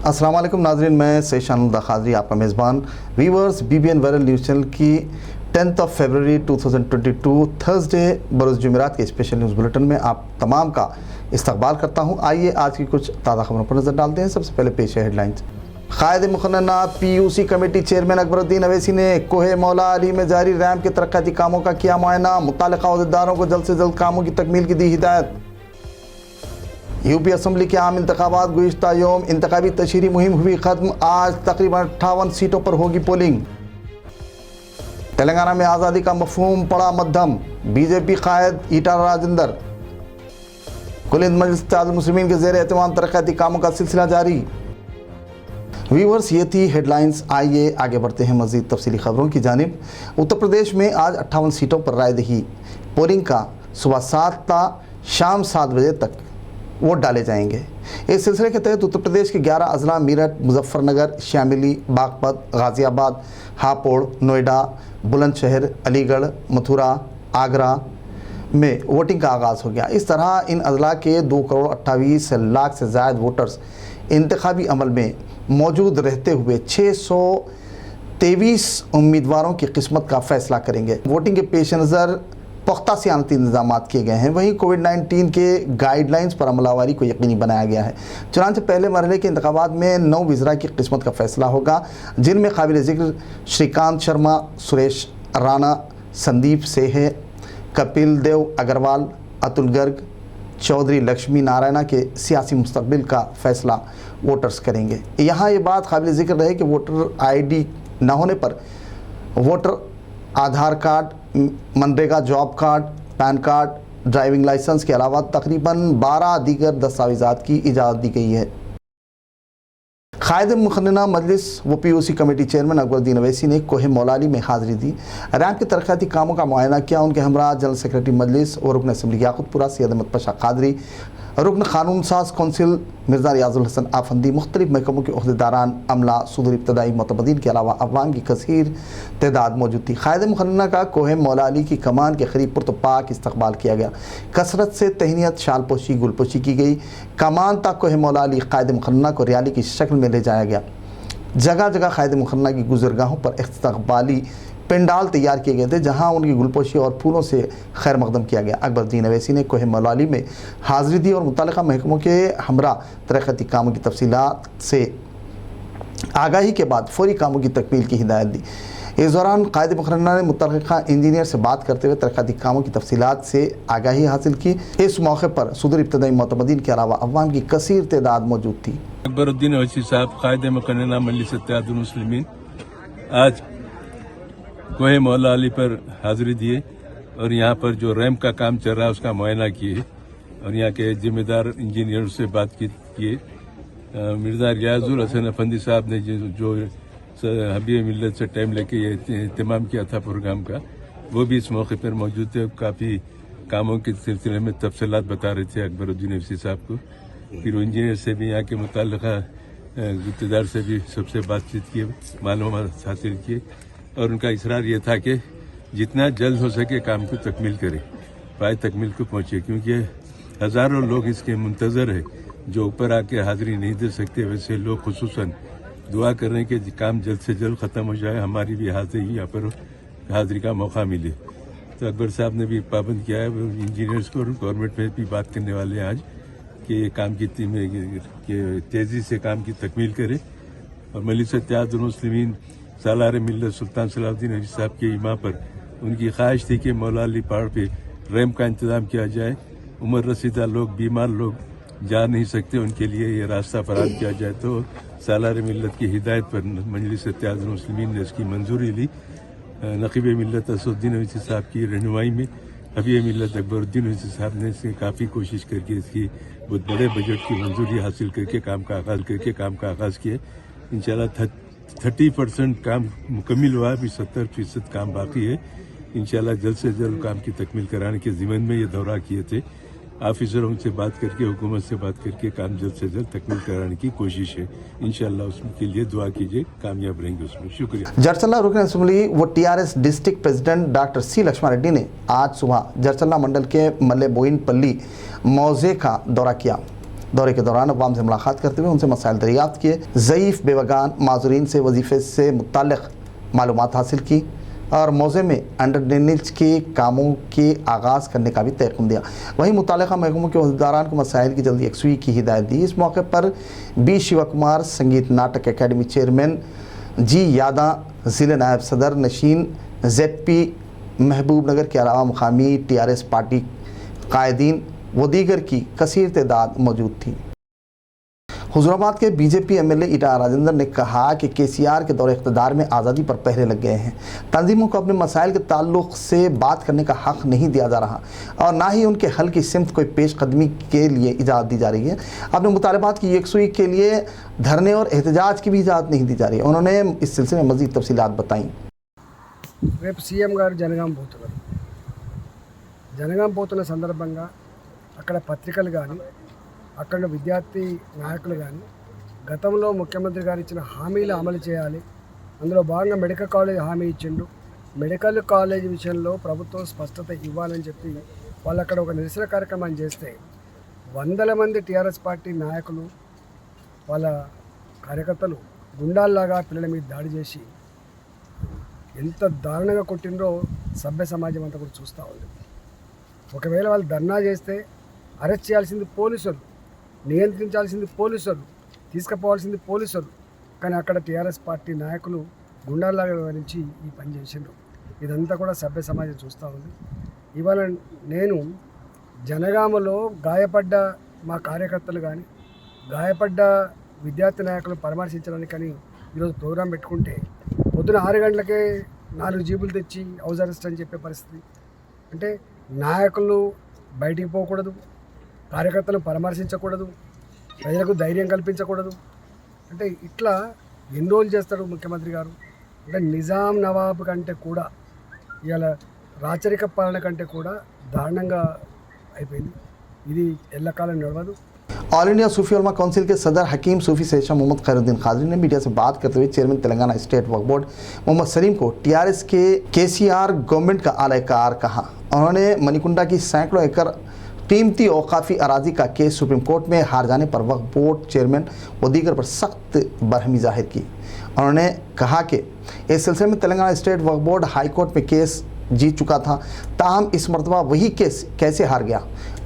अस्सलाम वालेकुम नाज़रीन, मैं सैयद शानुद्दीन खादरी आपका मेज़बान। Viewers, BBN viral news channel की 10 फरवरी 2022 थर्सडे बरोज़ जुमेरात के स्पेशल न्यूज़ बुलेटिन में आप तमाम का इस्तकबाल करता हूँ। आइए आज की कुछ ताज़ा खबरों पर नज़र डालते हैं। सबसे पहले पेश है हेडलाइंस। कायद मुखन्ना PUC committee chairman Akbaruddin Owaisi ने कोहे मौला अली में जारी रैम के तरक्याती कामों का किया मुआयना। मुत्तल्लिक़ा अहदेदारों को जल्द से जल्द कामों की तकमील की दी हिदायत। यूपी असम्बली के आम इंतखाबात गुज़िश्ता यौम इंतखाबी तशहीरी मुहिम हुई ख़त्म। आज तकरीबन 58 सीटों पर होगी पोलिंग। तेलंगाना में आज़ादी का मफहूम पड़ा मध्यम। BJP कायद ईटा राजेंद्र। कुल हिंद मजलिस इत्तेहादुल मुस्लिमीन के ज़ेर एहतमाम तरक्याती कामों का सिलसिला जारी। व्यूवर्स, ये थी हेडलाइंस। आइए आगे बढ़ते हैं मज़ीद तफसीली खबरों की जानिब। उत्तर प्रदेश में आज 58 सीटों पर रायदही पोलिंग का सुबह 7 ता शाम 7 बजे तक वोट डाले जाएंगे। इस सिलसिले के तहत उत्तर प्रदेश के 11 अजला मीरठ, मुजफ्फरनगर, शामिली, बागपत, गाज़ियाबाद, हापुड़, नोएडा, बुलंदशहर, अलीगढ़, मथुरा, आगरा में वोटिंग का आगाज़ हो गया। इस तरह इन अजला के 2 करोड़ 28 लाख से ज़ायद वोटर्स इंतखाबी अमल में मौजूद रहते हुए 623 उम्मीदवारों की किस्मत का फ़ैसला करेंगे। वोटिंग के पेश नज़र पुख्ता सियानती इंतजाम किए गए हैं। वहीं कोविड-19 के गाइडलाइंस पर अमलावरी को यकीनी बनाया गया है। चुनांचे पहले मरहले के इंतखाबात में 9 वज़रा की किस्मत का फ़ैसला होगा, जिनमें काबिल ज़िक्र श्रीकांत शर्मा, सुरेश राणा, संदीप सेहे, कपिल देव अग्रवाल, अतुल गर्ग, चौधरी लक्ष्मी नारायणा के सियासी मुस्तकबिल का फ़ैसला वोटर्स करेंगे। यहाँ ये बात काबिल ज़िक्र रहे कि वोटर ID न होने पर voter Aadhaar card, MNREGA job card, PAN card, driving licence के अलावा तकरीबन 12 दीगर दस्तावेज़ात की इजाज़त दी गई है। कायद मुखन्ना मजलिस व PUC committee chairman Akbaruddin Owaisi ने कोहे मौला अली में हाज़िरी दी। रैम के तरक्याती कामों का मुआयना किया। उनके हमरा जनरल सेक्रेटरी मजलिस और रुकन असम्बली याकूतपुरा सैयद अहमद पाशा कादरी, रुकन कानून साज कौंसिल मिर्ज़ा रियाजुल हसन आफंदी, मुख्तलिफ महकमों के अहदेदारान, अमला, सदर इब्तदाई मतबदीन के अलावा अवाम की कसीर तादाद मौजूद थी। कायद मुखन्ना का कोहे मौला अली की कमान के करीब पुरतपाक इस्तकबाल किया गया। कसरत से तहनीत, शालपोशी, गुलपोशी की गई। कमान तक कोहे मौला अली कायद मुखन्ना को रैली की शक्ल में ले जाया गया। जगह जगह कायद मुखन्ना की गुजरगाहों पर इस्तकबाली पंडाल तैयार किए गए थे, जहां उनकी गुलपोशी और फूलों से खैर मकदम किया गया। अकबरुद्दीन अवैसी ने कोहे मौला अली में हाज़िरी दी और मुत्तल्लिक़ा महकमों के हमरा तरक्याती कामों की तफसीलात से आगाही के बाद फौरी कामों की तकमील की हिदायत दी। इस दौरान कायद मुखन्ना ने मुत्तल्लिक़ा इंजीनियर से बात करते हुए तरक्याती कामों की तफसीलात से आगाही हासिल की। इस मौके पर सदर इब्तदाई मतबदीन के अलावा अवाम की कसीर तादाद मौजूद थी। अकबरुद्दीन अवैसी साहब कायद मुखन्ना मजलिस इत्तेहादुल मुस्लिमीन आज कोहे मौला अली पर हाजिरी दिए और यहाँ पर जो रैम का काम चल रहा है उसका मुआयना किए और यहाँ के जिम्मेदार इंजीनियर से बात किए। मिर्ज़ा रियाजुल हसन अफंदी साहब ने जो हबीब मिल्लत से टाइम लेके ये इत्तेमाम किया था प्रोग्राम का, वो भी इस मौके पर मौजूद थे। काफ़ी कामों के सिलसिले में तफसीलात बता रहे थे अकबरुद्दीन अवैसी साहब को। फिर इंजीनियर से भी यहाँ के मुताल्लिक़ा गुत्तेदार से भी सबसे बातचीत की, मालूमात हासिल किए और उनका इसरार ये था कि जितना जल्द हो सके काम को तकमील करे, पाए तकमील को पहुँचे, क्योंकि हज़ारों लोग इसके मुंतज़र है जो ऊपर आके हाज़िरी नहीं दे सकते। वैसे लोग खुसूसन दुआ कर रहे हैं कि काम जल्द से जल्द ख़त्म हो जाए, हमारी भी हाज़िरी यहाँ पर हाज़िरी का मौका मिले। तो अकबर साहब ने भी पाबंद किया है इंजीनियर्स को और गवर्नमेंट में भी बात करने वाले हैं आज कि काम की तेज़ी से काम की तकमील करे। और मजलिस इत्तेहादुल मुस्लिमीन सालार मिल्लत सुल्तान सलाहुद्दीन अवैसी साहब के इमा पर उनकी ख्वाहिश थी कि मौला अली पहाड़ पे रैम्प का इंतज़ाम किया जाए। उम्र रसीदा लोग, बीमार लोग जा नहीं सकते, उनके लिए ये रास्ता फराहम किया जाए। तो सालार मिल्लत की हिदायत पर मजलिस इत्तेहादुल मुस्लिमीन ने इसकी मंजूरी ली। नक़ीब मिल्लत असदुद्दीन अवैसी साहब की रहनुमाई में हबीब मिल्लत अकबरुद्दीन अवैसी साहब ने इससे काफ़ी कोशिश करके इसकी बहुत बड़े बजट की मंजूरी हासिल करके काम का आगाज़ किया। इंशाल्लाह 30% काम मुकम्मिल हुआ है, अभी 70% काम बाकी है। इंशाल्लाह जल्द से जल्द काम की तकमील कराने के ज़िम्मन में ये दौरा किए थे। ऑफिसरों से बात करके, हुकूमत से बात करके काम जल्द से जल्द तकमील कराने की कोशिश है। इंशाल्लाह उसके लिए दुआ कीजिए, कामयाब रहेंगे उसमें। शुक्रिया। जरचल्ला रुकन असम्बली व TRS district president doctor C Lakshman Reddy ने आज सुबह जरचल्ला मंडल के मल्ले बोइन पल्ली मौजे का दौरा किया। दौरे के दौरान अवाम से मुलाकात करते हुए उनसे मसाइल दरियाफ्त किए, ज़ईफ़ बेवगान माज़ूरीन से वजीफ़े से मुताल्लिक़ मालूमात हासिल की और मौज़े में अंडरटेनिंग के कामों के आगाज़ करने का भी तयक़ुन दिया। वहीं मुताल्लिक़ा महकमों के वज़ीरान को मसाइल की जल्दी यकसुई की हिदायत दी। इस मौके पर बी शिवा कुमार, संगीत नाटक अकेडमी चेयरमैन जी यादा, ज़िले नायब सदर नशीन ZP महबूब नगर के अलावा मुकामी TRS पार्टी कायदीन व दीगर की कसीर तादाद मौजूद थी। हुज़ूराबाद के BJP MLA ईटा राजेंद्र ने कहा कि KCR के दौरे इक़्तिदार में आज़ादी पर पहरे लग गए हैं। तंजीमों को अपने मसाइल के ताल्लुक़ से बात करने का हक़ नहीं दिया जा रहा और ना ही उनके हल की सिमत कोई पेशकदमी के लिए इजाज़त दी जा रही है। अपने मुतालबात की यकसुई के लिए धरने और एहतजाज की भी इजाज़त नहीं दी जा रही है। उन्होंने इस सिलसिले में मज़ीद तफसीलात बताईं। రేపు సీఎం గారు జనగాం పోతున్నారు. జనగాం పోతున్న సందర్భంగా అక్కడ పత్రికలు కానీ అక్కడ విద్యార్థి నాయకులు కానీ గతంలో ముఖ్యమంత్రి గారు ఇచ్చిన హామీలు అమలు చేయాలి, అందులో భాగంగా మెడికల్ కాలేజ్ హామీ ఇచ్చిండు. మెడికల్ కాలేజ్ విషయంలో ప్రభుత్వం స్పష్టత ఇవ్వాలని చెప్పి వాళ్ళు అక్కడ ఒక నిరసన కార్యక్రమాన్ని చేస్తే వందల మంది TRS పార్టీ నాయకులు వాళ్ళ కార్యకర్తలు గుండాల్లాగా పిల్లల మీద దాడి చేసి ఎంత దారుణంగా కొట్టిండ్రో సభ్య సమాజం అంతా కూడా చూస్తూ ఉంది. ఒకవేళ వాళ్ళు ధర్నా చేస్తే అరెస్ట్ చేయాల్సింది పోలీసులు, నియంత్రించాల్సింది పోలీసులు, తీసుకుపోవాల్సింది పోలీసులు. కానీ అక్కడ TRS పార్టీ నాయకులు గుండాల్లాగా వివరించి ఈ పని చేసిండ్రు. ఇదంతా కూడా సభ్య సమాజం చూస్తూ ఉంది. ఇవాళ నేను జనగామలో గాయపడ్డ మా కార్యకర్తలు కానీ గాయపడ్డ విద్యార్థి నాయకులు పరామర్శించడానికి కానీ ఈరోజు ప్రోగ్రాం పెట్టుకుంటే పొద్దున 6 గంటలకే 4 జీబులు తెచ్చి హౌస్ అరెస్ట్ అని చెప్పే పరిస్థితి. అంటే నాయకులు బయటికి పోకూడదు, కార్యకర్తలను పరామర్శించకూడదు, ప్రజలకు ధైర్యం కల్పించకూడదు. అంటే ఇట్లా ఎన్ని రోజులు చేస్తాడు ముఖ్యమంత్రి గారు? అంటే నిజాం నవాబ్ కంటే కూడా ఇవాళ రాచరిక పాలన కంటే కూడా దారుణంగా అయిపోయింది. ఇది ఎల్లకాలం నడవదు. ऑल इंडिया सूफी उलमा काउंसिल के सदर हकीम सूफी सैयद शाह मोहम्मद खैरुद्दीन कादरी ने मीडिया से बात करते हुए चेयरमैन तेलंगाना स्टेट वक्फ बोर्ड मोहम्मद सलीम को TRS के KCR गवर्नमेंट का आलाकार कहा। उन्होंने मणिकुंडा की सैकड़ों एकड़ कीमती औकाफी अराजी का केस सुप्रीम कोर्ट में हार जाने पर वक्फ बोर्ड चेयरमैन व दीगर पर सख्त बरहमी जाहिर की। उन्होंने कहा कि इस सिलसिले में तेलंगाना स्टेट वक्फ बोर्ड हाई कोर्ट में केस जीत चुका था, ताहम इस मरतबा वही केस कैसे हार गया।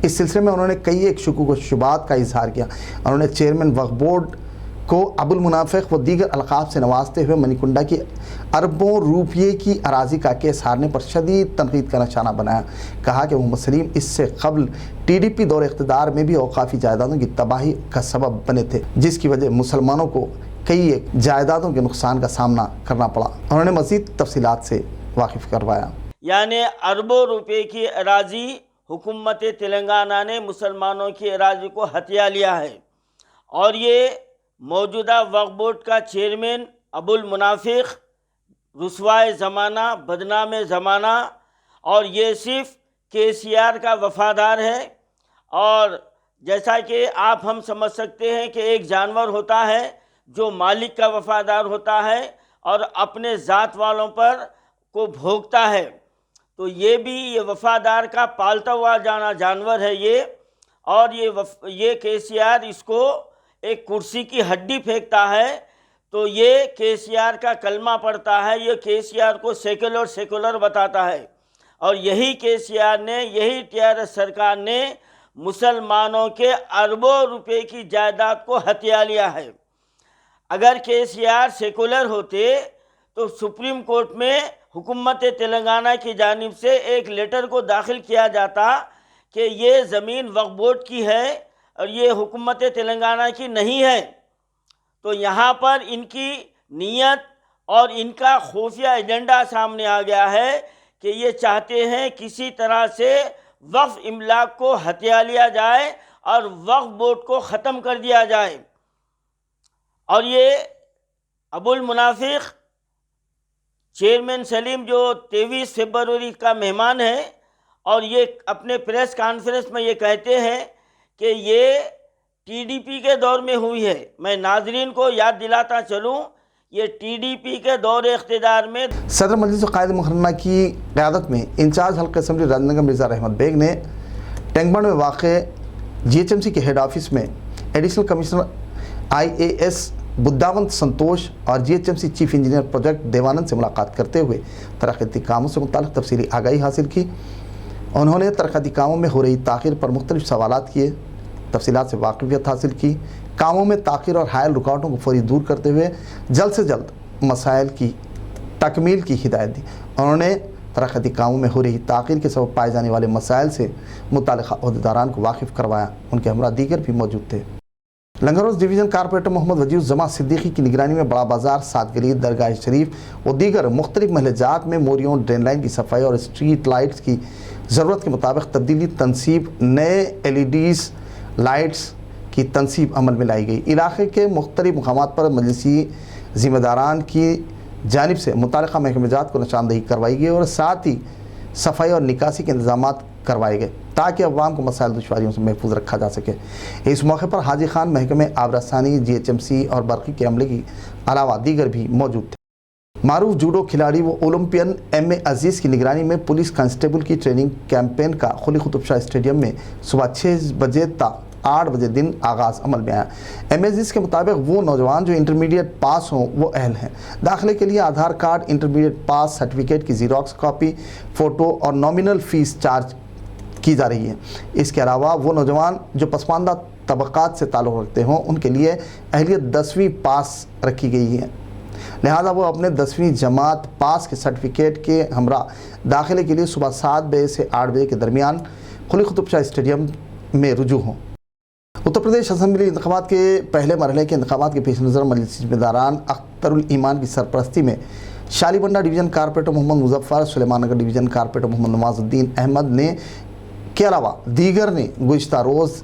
इस सिलसिले में उन्होंने कई एक शुकूक व शुबात का इजहार किया। उन्होंने चेयरमैन वक्फ बोर्ड को अबुल मुनाफिक व दीगर अलकाब से नवाजते हुए मणिकुंडा की अरबों रुपये की अराजी का केस हारने पर शदीद तनकीद का निशाना बनाया। कहा कि मोहम्मद सलीम इससे कबल TDP दौरे इख्तिदार में भी औकाफी जायदादों की तबाही का सबब बने थे, जिसकी वजह मुसलमानों को कई एक जायदादों के नुकसान का सामना करना पड़ा। उन्होंने मज़ीद तफसीलात से वाकिफ़ करवाया। यानी अरबों रुपए की अराजी हुकूमत तेलंगाना ने मुसलमानों की अराजी को हथिया लिया है और ये मौजूदा वक्फ बोर्ड का चेयरमैन अबुल मुनाफिक रुसवाए ज़माना, बदनाम ज़माना और ये सिर्फ KCR का वफ़ादार है। और जैसा कि आप हम समझ सकते हैं कि एक जानवर होता है जो मालिक का वफ़ादार होता है और अपने ज़ात वालों पर को भोगता है, तो ये भी ये वफ़ादार का पालता हुआ जानवर है ये। और ये KCR इसको एक कुर्सी की हड्डी फेंकता है तो ये KCR का कलमा पढ़ता है, ये KCR को सेकुलर बताता है। और यही KCR ने, यही TRS सरकार ने मुसलमानों के अरबों रुपए की जायदाद को हथिया लिया है। अगर KCR सेकुलर होते तो सुप्रीम कोर्ट में हुकूमत तेलंगाना की जानिब से एक लेटर को दाखिल किया जाता कि ये ज़मीन वक्फ बोर्ड की है और ये हुकूमत तेलंगाना की नहीं है। तो यहाँ पर इनकी नीयत और इनका खुफिया एजेंडा सामने आ गया है कि ये चाहते हैं किसी तरह से वक्फ इमलाक को हथिया लिया जाए और वक्फ बोर्ड को ख़त्म कर दिया जाए। और ये अबुल मुनाफिक चेयरमैन सलीम जो 23 फरवरी का मेहमान है और ये अपने प्रेस कॉन्फ्रेंस में ये कहते हैं कि ये TDP के दौर में हुई है। मैं नाजरीन को याद दिलाता चलूँ, ये TDP के दौर इख्तिदार में सदर मजलिस कायद मुकर्रमा की क़यादत में इंचार्ज हल्का असम्बली राजनगर मिर्ज़ा रहमत बेग ने टेंगबंड में वाक़ GHMC के हेड ऑफिस में additional commissioner IAS Buddhavant Santosh और GHMC chief engineer project Devanand से मुलाकात करते हुए तरक्याती कामों से मुताल्लिक़ तफसीली आगाही हासिल की। उन्होंने तरक्याती कामों में हो रही ताख़ीर पर मुख्तलिफ सवालात किए, तफसीलात से वाक़िफ़ियत हासिल की, कामों में ताख़ीर और हायल रुकावटों को फौरी दूर करते हुए जल्द से जल्द मसाइल की तकमील की हिदायत दी। उन्होंने तरक्याती कामों में हो रही ताख़ीर के सबब पाए जाने वाले मसाइल से मुताल्लिक़ा अहदेदारान को वाकिफ़ करवाया। उनके हमरा दीगर भी मौजूद थे। लंगरोज डिवीज़न कारपोरेटर मोहम्मद वजीर जमा सिद्दीकी की निगरानी में बड़ा बाज़ार, सात गली, दरगाह शरीफ और दीगर मुख्तलिफ महलजात में मोरियों, ड्रेन लाइन की सफाई और स्ट्रीट लाइट्स की ज़रूरत के मुताबिक तब्दीली, तनसीब, नए LEDs लाइट्स की तनसीब अमल में लाई गई। इलाके के मुख्तलिफ मकामात पर मजलिसी ज़िम्मेदारान की जानिब से मुताल्लिक़ा महकमेजात को निशानदही करवाई गई और साथ ही सफाई और निकासी के इंतजाम करवाए गए ताकि अवाम को मसाइल दुश्वारियों से महफूज रखा जा सके। इस मौके पर हाजी खान महकमे आबरसानी, GHMC और बरक़ी के अमले के अलावा दीगर भी मौजूद थे। मारूफ जूडो खिलाड़ी व ओलंपियन MA अजीज़ की निगरानी में पुलिस कांस्टेबल की ट्रेनिंग कैंपेन का खुली कुतुब शाह स्टेडियम में सुबह 6 बजे तक 8 बजे दिन आगाज़ अमल में आया। MA अजीज़ के मुताबिक वो नौजवान जो इंटरमीडिएट पास हों वो अहल हैं। दाखिले के लिए आधार कार्ड, इंटरमीडिएट पास सर्टिफिकेट की ज़ीरॉक्स कॉपी, फ़ोटो और नॉमिनल फ़ीस चार्ज की जा रही है। इसके अलावा वो नौजवान जो पसमानदा तबक़ात से ताल्लुक़ रखते हों उनके लिए अहलियत 10वीं पास रखी गई है, लिहाजा वो अपने 10वीं जमात पास के सर्टिफिकेट के हमरा दाखिले के लिए सुबह 7 बजे से 8 बजे के दरमियान खुली कुतुब शाह स्टेडियम में रुजू हों। उत्तर प्रदेश असम्बली इंतखाबात के पहले मरहले के इंतखाबात के पेश नज़र मजलिसी ज़िम्मेदारान अख्तरुल ईमान की सरपरस्ती में शालीबंडा डिवीज़न कारपोरेटर मोहम्मद मुजफ्फर, सुलेमान नगर डिवीज़न कारपोरेटर मोहम्मद नवाजुद्दीन अहमद ने के अलावा दीगर ने गुज़िश्ता रोज़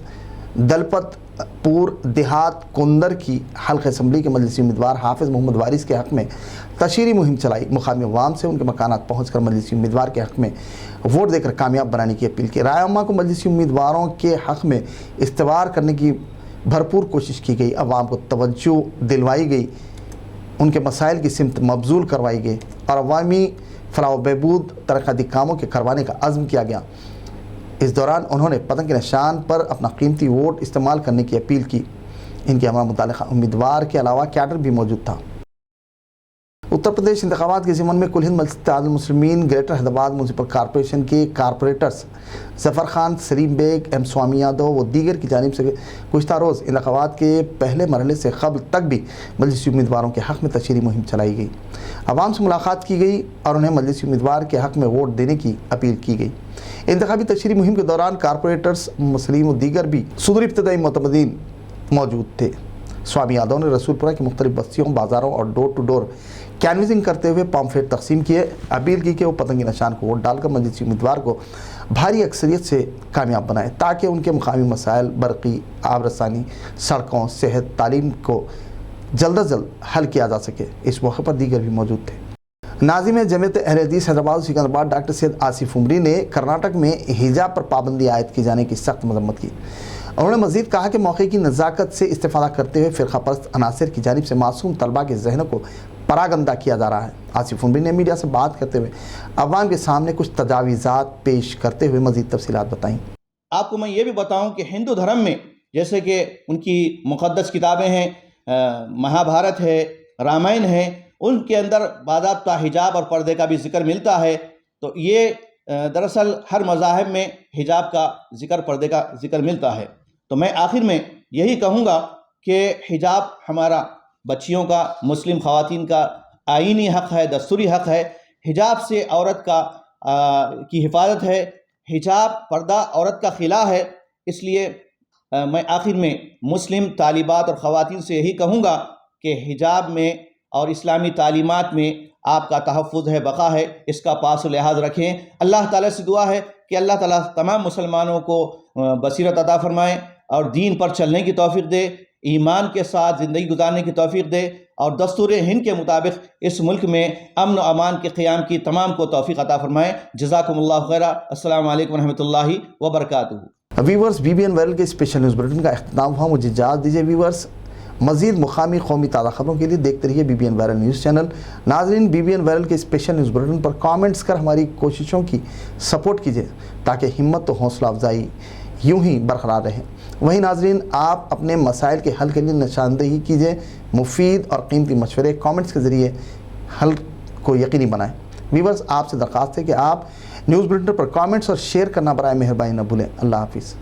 दलपतपुर देहात कुंदर की हल्का असम्बली के मजलिसी उम्मीदवार हाफिज़ मोहम्मद वारिस के हक़ में तशहीरी मुहिम चलाई। मुकामी अवाम से उनके मकानात पहुँच कर मजलिसी उम्मीदवार के हक़ में वोट देकर कामयाब बनाने की अपील की। राय अम्मा को मजलिसी उम्मीदवारों के हक़ में इस्तवार करने की भरपूर कोशिश की गई, अवाम को तवज्जो दिलवाई गई, उनके मसाइल की सिमत मबजूल करवाई गई और अवामी फलाह बहबूद तरक्याती कामों के करवाने का अज़्म किया गया। इस दौरान उन्होंने पतंग के निशान पर अपना कीमती वोट इस्तेमाल करने की अपील की। इनके हमरा मुताल्लिक़ा उम्मीदवार के अलावा कैडर भी मौजूद था। उत्तर प्रदेश इंतखाबात के ज़िमन में Kul Hind Majlis Ittehadul Muslimeen greater Hyderabad municipal corporation के कारपोरेटर्स ज़फ़र खान, सलीम बेग, M स्वामी यादव व दीगर की जानिब से गुज़िश्ता रोज़ इंतखाबात के पहले मरहले से क़ब्ल तक भी मजलिसी उम्मीदवारों के हक़ में तशहीरी मुहिम चलाई गई। आवाम से मुलाकात की गई और उन्हें मजलिसी उम्मीदवार के हक़ में वोट देने की अपील की गई। इंतखाबी तशहीरी मुहिम के दौरान कारपोरेटर्स, मुस्लिम व दीगर भी सदर इब्तदाई मोतमदीन मौजूद थे। स्वामी यादव ने रसूलपुरा की मुख्तलिफ बस्तियों, बाज़ारों और डोर टू डोर कैनवसिंग करते हुए पम्फलेट तकसीम किए। अपील की कि वो पतंगी निशान को वोट डालकर मजलिसी उम्मीदवार को भारी अक्सरियत से कामयाब बनाए ताकि उनके मुकामी मसाइल बरक़ी, आबरसानी, सड़कों, सेहत, तालीम को जल्द अज जल्द हल किया जा सके। इस मौके पर दीगर भी मौजूद थे। नाज़िम जमीयत अहले हदीस हैदराबाद सिकंदराबाद डॉक्टर सैयद आसिफ उमरी ने कर्नाटक में हिजाब पर पाबंदी आयद किए जाने की सख्त मजम्मत की। उन्होंने मज़ीद कहा कि मौके की नज़ाकत से इस्तेफ़ादा करते हुए फ़िरक़ा परस्त अनासर की जानिब से मासूम तलबा के जहनों को परागंदा किया जा रहा है। आसिफ उमरी ने मीडिया से बात करते हुए अवाम के सामने कुछ तजावीज़ात पेश करते हुए मज़ीद तफसीलात बताईं। आपको मैं ये भी बताऊं कि हिंदू धर्म में जैसे कि उनकी मुक़द्दस किताबें हैं, महाभारत है, रामायण है, उनके अंदर बाज़ाब्ता हिजाब और पर्दे का भी ज़िक्र मिलता है। तो ये दरअसल हर मज़ाहिब में हिजाब का ज़िक्र, पर्दे का ज़िक्र मिलता है। तो मैं आखिर में यही कहूँगा कि हिजाब हमारा बच्चियों का, मुस्लिम ख़वातीन का आईनी हक़ है, दस्तूरी हक़ है। हिजाब से औरत का की हिफाजत है। हिजाब, पर्दा औरत का खिला है। इसलिए मैं आखिर में मुस्लिम तालिबात और ख़वातीन से यही कहूँगा कि हिजाब में और इस्लामी तालीमात में आपका तहफ़्फ़ुज़ है, बक़ा है, इसका पास लिहाज रखें। अल्लाह ताला से दुआ है कि अल्लाह ताला तमाम मुसलमानों को बसीरत अता फ़रमाए और दीन पर चलने की तौफ़ीक़ दे, ईमान के साथ ज़िंदगी गुजारने की तौफ़ीक़ दे और दस्तूर हिंद के मुताबिक इस मुल्क में अमन व अमान के क़याम की तमाम को तौफ़ीक़ अता फ़रमाए। जज़ाकुमुल्लाहु खैरा। अस्सलामु अलैकुम रहमतुल्लाहि व बरकातुहू। व्यूवर्स, BBN वायरल के स्पेशल न्यूज़ बुलेटिन का अख्ताम हुआ। मुझे इजाज़त दीजिए व्यूवर्स। मज़ीद मुक़ामी क़ौमी ताज़ा ख़बरों के लिए देखते रहिए BBN वायरल न्यूज़ चैनल। नाज़रीन, BBN वायरल के स्पेशल न्यूज़ बुलेटिन पर कमेंट्स कर हमारी कोशिशों की सपोर्ट कीजिए ताकि हिम्मत और हौसला अफजाई यूं ही बरकरार रहें। वहीं नाजरीन, आप अपने मसाइल के हल के लिए निशानदेही कीजिए। मुफीद और कीमती मशवरे कमेंट्स के ज़रिए हल को यकीनी बनाएं। व्यूअर्स, आपसे दरख्वास्त है कि आप न्यूज़ बुलेटिन पर कमेंट्स और शेयर करना बराए मेहरबानी न भूलें। अल्लाह हाफिज़।